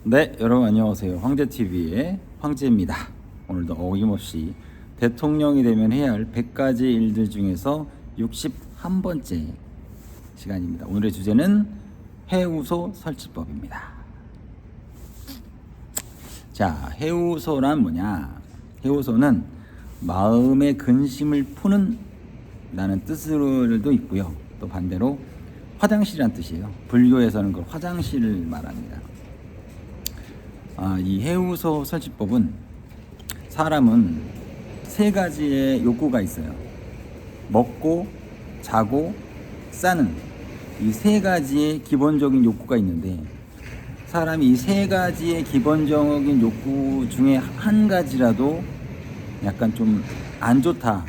네, 여러분 안녕하세요. 황제TV의 황제입니다. 오늘도 어김없이 대통령이 되면 해야 할 100가지 일들 중에서 61번째 시간입니다. 오늘의 주제는 해우소 설치법입니다. 자, 해우소란 뭐냐? 해우소는 마음의 근심을 푸는 라는 뜻으로도 있고요. 또 반대로 화장실이란 뜻이에요. 불교에서는 그 화장실을 말합니다. 이 해우소 설치법은 사람은 세 가지의 욕구가 있어요. 먹고, 자고, 싸는 이 세 가지의 기본적인 욕구가 있는데 사람이 이 세 가지의 기본적인 욕구 중에 한 가지라도 약간 좀 안 좋다.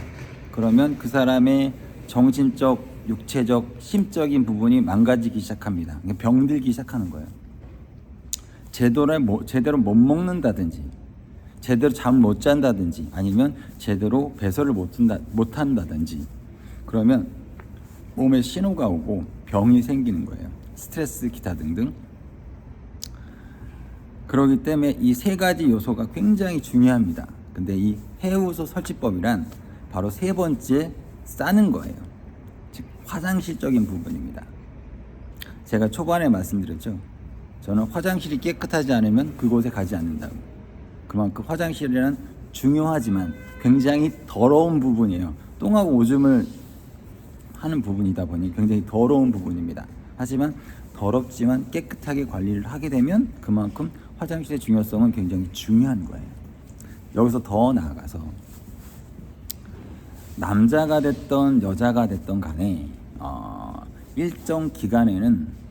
그러면 그 사람의 정신적, 육체적, 심적인 부분이 망가지기 시작합니다. 병들기 시작하는 거예요. 제대로 못 먹는다든지, 제대로 잠 못 잔다든지, 아니면 제대로 배설을 못 한다든지, 그러면 몸에 신호가 오고 병이 생기는 거예요. 스트레스, 기타 등등. 그렇기 때문에 이 세 가지 요소가 굉장히 중요합니다. 근데 이 해우소 설치법이란 바로 세 번째 싸는 거예요. 즉 화장실적인 부분입니다. 제가 초반에 말씀드렸죠. 저는 화장실이 깨끗하지 않으면 그곳에 가지 않는다고. 그만큼 화장실이란 중요하지만 굉장히 더러운 부분이에요. 똥하고 오줌을 하는 부분이다 보니 굉장히 더러운 부분입니다. 하지만 더럽지만 깨끗하게 관리를 하게 되면 그만큼 화장실의 중요성은 굉장히 중요한 거예요. 여기서 더 나아가서 남자가 됐던 여자가 됐던 간에 일정 기간에는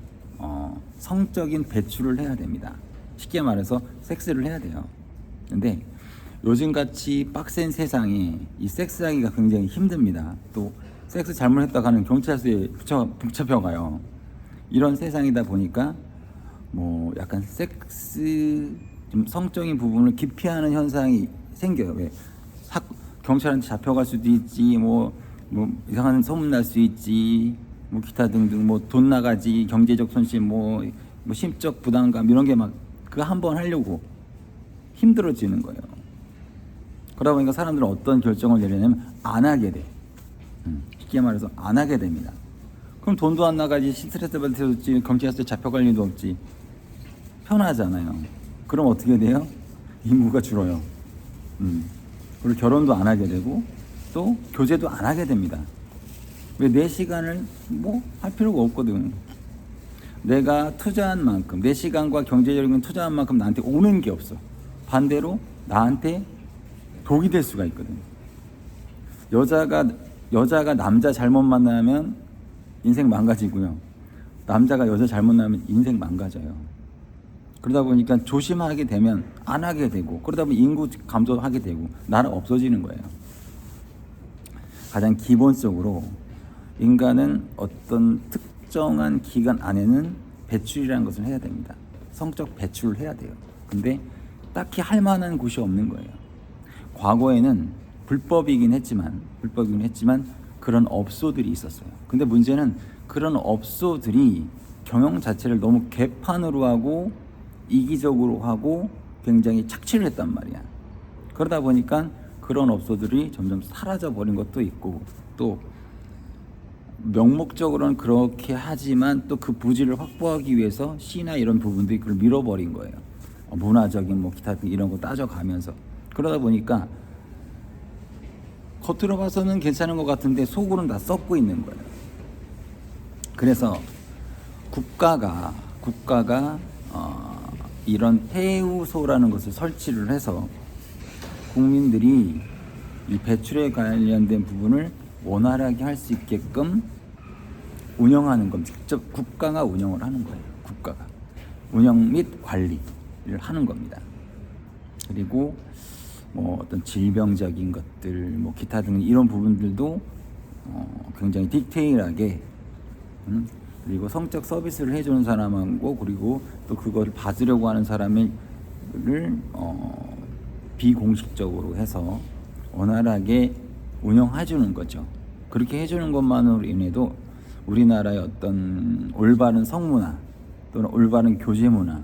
성적인 배출을 해야 됩니다. 쉽게 말해서 섹스를 해야 돼요. 근데 요즘같이 빡센 세상에 이 섹스하기가 굉장히 힘듭니다. 또 섹스 잘못했다가 하는 경찰서에 붙잡혀가요. 이런 세상이다 보니까 뭐 약간 섹스 좀 성적인 부분을 기피하는 현상이 생겨요. 왜? 경찰한테 잡혀갈 수도 있지, 뭐 이상한 소문 날 수 있지, 뭐 기타 등등, 뭐 돈 나가지, 경제적 손실, 뭐 심적 부담감 이런 게 막 그거 한번 하려고 힘들어지는 거예요. 그러다 보니까 사람들은 어떤 결정을 내리냐면 안 하게 돼. 쉽게 말해서 안 하게 됩니다. 그럼 돈도 안 나가지, 스트레스 받을 수 없지, 경찰서에 잡혀갈 일도 없지. 편하잖아요. 그럼 어떻게 돼요? 인구가 줄어요. 그리고 결혼도 안 하게 되고 또 교제도 안 하게 됩니다. 왜? 내 시간을 뭐 할 필요가 없거든. 내가 투자한 만큼, 내 시간과 경제적인 투자한 만큼 나한테 오는 게 없어. 반대로 나한테 독이 될 수가 있거든. 여자가 남자 잘못 만나면 인생 망가지고요. 남자가 여자 잘못 만나면 인생 망가져요. 그러다 보니까 조심하게 되면 안 하게 되고, 그러다 보면 인구 감소하게 되고 나라 없어지는 거예요. 가장 기본적으로 인간은 어떤 특정한 기간 안에는 배출이라는 것을 해야 됩니다. 성적 배출을 해야 돼요. 근데 딱히 할 만한 곳이 없는 거예요. 과거에는 불법이긴 했지만 그런 업소들이 있었어요. 근데 문제는 그런 업소들이 경영 자체를 너무 개판으로 하고 이기적으로 하고 굉장히 착취를 했단 말이야. 그러다 보니까 그런 업소들이 점점 사라져 버린 것도 있고, 또 명목적으로는 그렇게 하지만 또 그 부지를 확보하기 위해서 시나 이런 부분들이 그걸 밀어버린 거예요. 문화적인 뭐 기타 이런 거 따져가면서. 그러다 보니까 겉으로 봐서는 괜찮은 것 같은데 속으로는 다 썩고 있는 거예요. 그래서 국가가 이런 해우소라는 것을 설치를 해서 국민들이 이 배출에 관련된 부분을 원활하게 할 수 있게끔 운영하는 건 직접 국가가 운영을 하는 거예요. 국가가 운영 및 관리를 하는 겁니다. 그리고 뭐 어떤 질병적인 것들, 뭐 기타 등 이런 부분들도 굉장히 디테일하게 그리고 성적 서비스를 해주는 사람하고, 그리고 또 그거를 받으려고 하는 사람을 비공식적으로 해서 원활하게 운영해주는 거죠. 그렇게 해주는 것만으로 인해도 우리나라의 어떤 올바른 성문화 또는 올바른 교제 문화,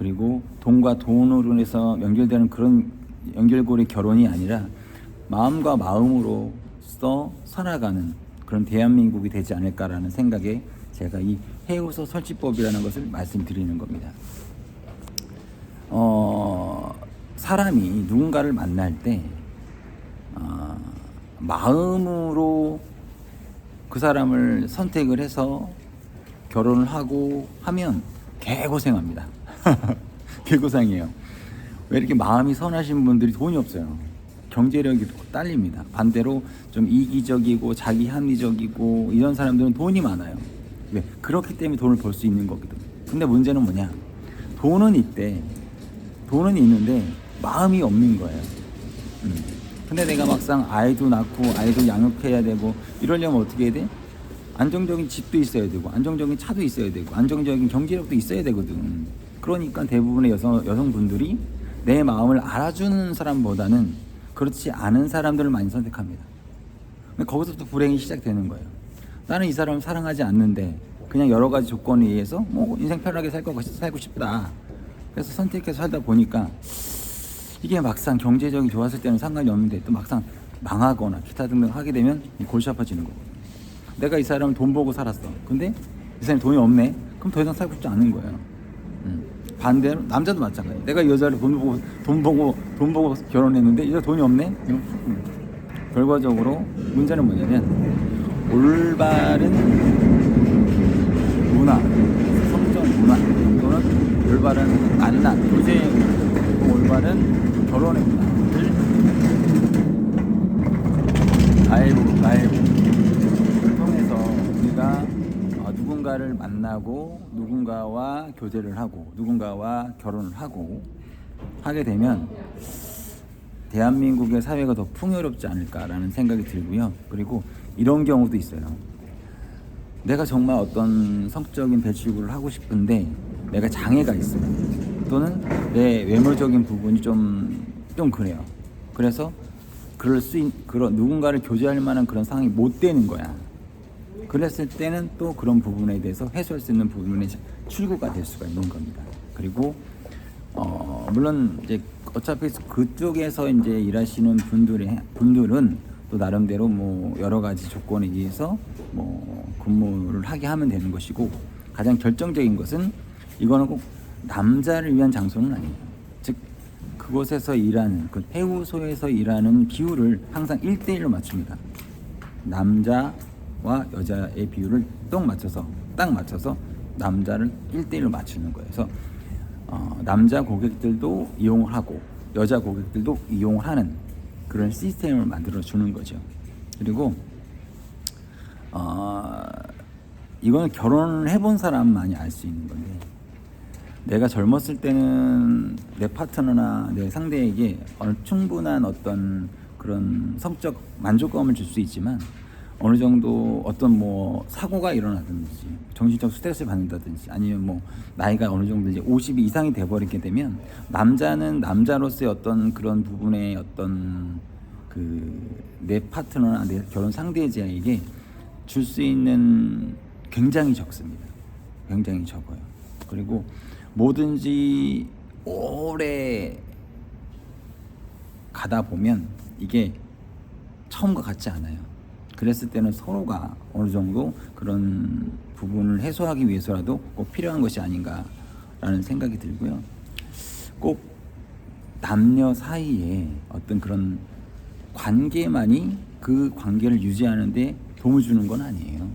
그리고 돈과 돈으로 해서 연결되는 그런 연결고리 결혼이 아니라 마음과 마음으로서 살아가는 그런 대한민국이 되지 않을까라는 생각에 제가 이 해우소 설치법이라는 것을 말씀드리는 겁니다. 사람이 누군가를 만날 때 마음으로 그 사람을 선택을 해서 결혼을 하고 하면 개고생합니다. 개고생이에요. 왜 이렇게 마음이 선하신 분들이 돈이 없어요. 경제력이 딸립니다. 반대로 좀 이기적이고 자기 합리적이고 이런 사람들은 돈이 많아요. 왜? 그렇기 때문에 돈을 벌 수 있는 거거든. 근데 문제는 뭐냐? 돈은 있대. 돈은 있는데 마음이 없는 거예요. 근데 내가 막상 아이도 낳고 아이도 양육해야 되고 이러려면 어떻게 해야 돼? 안정적인 집도 있어야 되고 안정적인 차도 있어야 되고 안정적인 경제력도 있어야 되거든. 그러니까 대부분의 여성분들이 내 마음을 알아주는 사람보다는 그렇지 않은 사람들을 많이 선택합니다. 거기서부터 불행이 시작되는 거예요. 나는 이 사람을 사랑하지 않는데 그냥 여러 가지 조건에 의해서 뭐 인생 편하게 살고 싶다. 그래서 선택해서 살다 보니까 이게 막상 경제적이 좋았을 때는 상관이 없는데 또 막상 망하거나 기타 등등 하게 되면 골치 아파지는 거거든요. 내가 이 사람을 돈 보고 살았어. 근데 이 사람이 돈이 없네. 그럼 더 이상 살고 싶지 않은 거예요. 반대로 남자도 마찬가지. 내가 이 여자를 돈 보고 결혼했는데 이 여자 돈이 없네. 결과적으로 문제는 뭐냐면 올바른 문화, 성적 문화 또는 올바른 만남, 교제, 올바른 결혼의 문화를 라이브를 통해서 우리가 누군가를 만나고 누군가와 교제를 하고 누군가와 결혼을 하게 되면 대한민국의 사회가 더 풍요롭지 않을까라는 생각이 들고요. 그리고 이런 경우도 있어요. 내가 정말 어떤 성적인 배출구를 하고 싶은데 내가 장애가 있어요. 또는 내 외모적인 부분이 좀 그래요. 그래서 그런 누군가를 교제할 만한 그런 상황이 못 되는 거야. 그랬을 때는 또 그런 부분에 대해서 해소할 수 있는 부분의 출구가 될 수가 있는 겁니다. 그리고 물론 이제 어차피 그쪽에서 이제 일하시는 분들은 또 나름대로 뭐 여러 가지 조건에 의해서 뭐 근무를 하게 하면 되는 것이고, 가장 결정적인 것은 이거는 꼭 남자를 위한 장소는 아니에요. 즉 그곳에서 일하는 그 해우소에서 일하는 비율을 항상 1대1로 맞춥니다. 남자와 여자의 비율을 딱 맞춰서 남자를 1대1로 맞추는 거예요. 그래서 남자 고객들도 이용을 하고 여자 고객들도 이용을 하는 그런 시스템을 만들어 주는 거죠. 그리고 이거는 결혼을 해본 사람만이 알 수 있는 건데, 내가 젊었을 때는 내 파트너나 내 상대에게 충분한 어떤 그런 성적 만족감을 줄 수 있지만, 어느 정도 어떤 뭐 사고가 일어나든지 정신적 스트레스를 받는다든지 아니면 뭐 나이가 어느 정도 이제 50이 이상이 돼버리게 되면 남자는 남자로서의 어떤 그런 부분의 어떤 그 내 파트너나 내 결혼 상대자에게 줄 수 있는 굉장히 적습니다. 굉장히 적어요. 그리고 뭐든지 오래 가다 보면 이게 처음과 같지 않아요. 그랬을 때는 서로가 어느 정도 그런 부분을 해소하기 위해서라도 꼭 필요한 것이 아닌가라는 생각이 들고요. 꼭 남녀 사이에 어떤 그런 관계만이 그 관계를 유지하는데 도움을 주는 건 아니에요.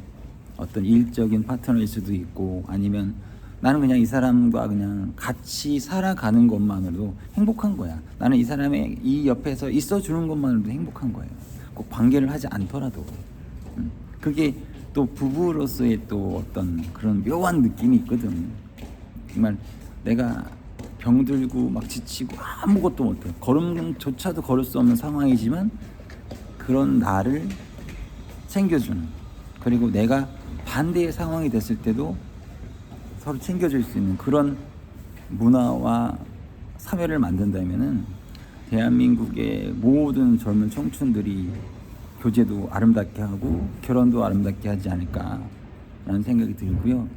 어떤 일적인 파트너일 수도 있고, 아니면 나는 그냥 이 사람과 그냥 같이 살아가는 것만으로도 행복한 거야. 나는 이 사람의 이 옆에서 있어주는 것만으로도 행복한 거예요. 꼭 관계를 하지 않더라도. 그게 또 부부로서의 또 어떤 그런 묘한 느낌이 있거든. 정말 내가 병들고 막 지치고 아무것도 못해, 걸음조차도 걸을 수 없는 상황이지만 그런 나를 챙겨주는, 그리고 내가 반대의 상황이 됐을 때도 서로 챙겨줄 수 있는 그런 문화와 사회를 만든다면은 대한민국의 모든 젊은 청춘들이 교제도 아름답게 하고 결혼도 아름답게 하지 않을까라는 생각이 들고요.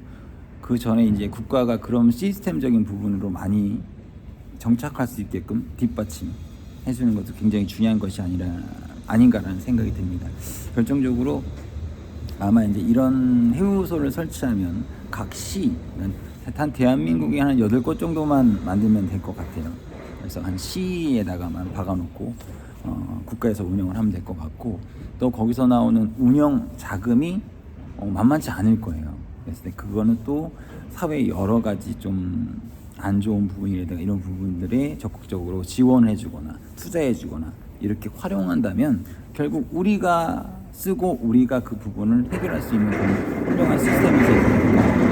그 전에 이제 국가가 그런 시스템적인 부분으로 많이 정착할 수 있게끔 뒷받침 해주는 것도 굉장히 중요한 것이 아닌가라는 생각이 듭니다. 결정적으로 아마 이제 이런 해우소를 설치하면 각 시, 한 대한민국에 한 8곳 정도만 만들면 될 것 같아요. 그래서 한 시에다가만 박아놓고 국가에서 운영을 하면 될 것 같고, 또 거기서 나오는 운영 자금이 만만치 않을 거예요. 그래서 그거는 또 사회의 여러 가지 좀 안 좋은 부분이라든가 이런 부분들에 적극적으로 지원해주거나 투자해주거나 이렇게 활용한다면 결국 우리가 쓰고 우리가 그 부분을 해결할 수 있는 그런 훌륭한 시스템이 되니까